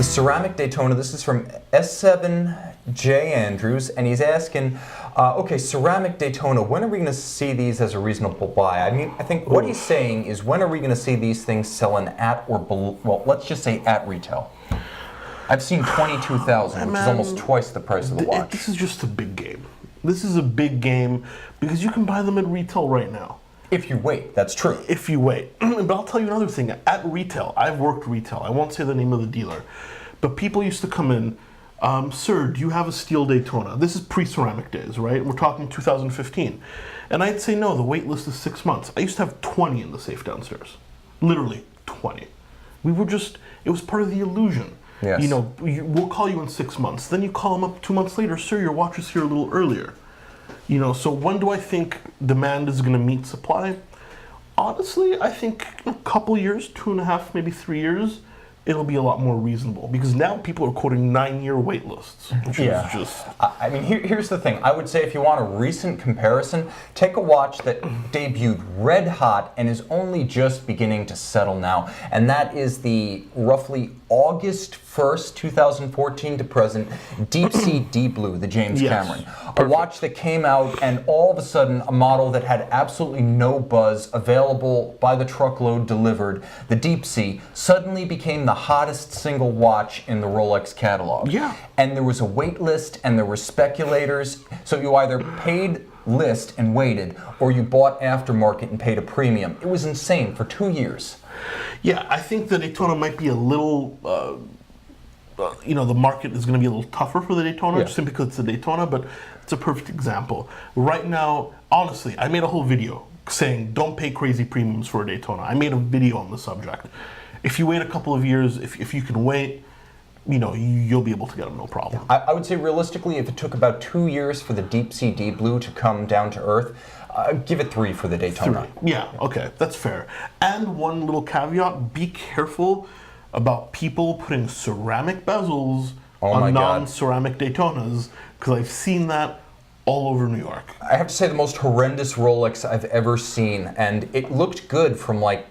The ceramic Daytona, this is from S7J Andrews, and he's asking, okay, ceramic Daytona, when are we going to see these as a reasonable buy? I mean, I think what he's saying is, when are we going to see these things selling at or below, well, let's just say at retail? I've seen 22,000, which is almost twice the price of the watch. This is just a big game. This is a big game because you can buy them at retail right now. If you wait, that's true. If you wait. But I'll tell you another thing. At retail, I've worked retail. I won't say the name of the dealer. But people used to come in, sir, do you have a steel Daytona? This is pre-ceramic days, right? We're talking 2015. And I'd say, no, the wait list is 6 months. I used to have 20 in the safe downstairs. Literally 20. We were just, it was part of the illusion. Yes. You know, we'll call you in 6 months. Then you call them up 2 months later, sir, your watch is here a little earlier. You know, so when do I think demand is going to meet supply? Honestly, I think in a couple years, 2.5, maybe 3 years, it'll be a lot more reasonable. Because now people are quoting 9-year wait lists, which is just... I mean, here's the thing. I would say if you want a recent comparison, take a watch that debuted red hot and is only just beginning to settle now. And that is the roughly August 1st, 2014 to present, Deep Sea Deep Blue, the James Cameron. A watch that came out and all of a sudden a model that had absolutely no buzz, available by the truckload delivered, the Deep Sea, suddenly became the hottest single watch in the Rolex catalog. Yeah. And there was a wait list and there were speculators, so you either paid list and waited, or you bought aftermarket and paid a premium. It was insane for 2 years. Yeah, I think the Daytona might be a little, you know, the market is going to be a little tougher for the Daytona, just simply because it's a Daytona, but it's a perfect example. Right now, honestly, I made a whole video saying don't pay crazy premiums for a Daytona. I made a video on the subject. If you wait a couple of years, if you can wait, you know, you'll be able to get them no problem. I would say realistically, if it took about 2 years for the Deep Sea Deep Blue to come down to earth, give it 3 for the Daytona. 3. Yeah, okay, that's fair. And one little caveat, be careful about people putting ceramic bezels on non-ceramic Daytonas, because I've seen that all over New York. I have to say the most horrendous Rolex I've ever seen, and it looked good from like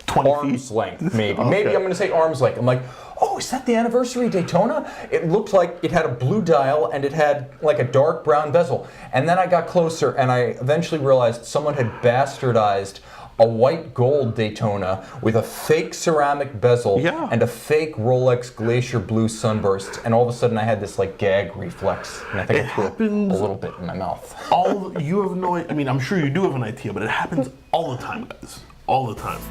20 arm's feet. length, maybe. Okay. Maybe I'm going to say arm's length. I'm like, oh, is that the anniversary Daytona? It looked like it had a blue dial and it had like a dark brown bezel. And then I got closer and I eventually realized someone had bastardized a white gold Daytona with a fake ceramic bezel and a fake Rolex Glacier Blue sunburst. And all of a sudden I had this like gag reflex. And I think it happens a little bit in my mouth. You have no, I mean, I'm sure you do have an idea, but it happens all the time, guys. All the time.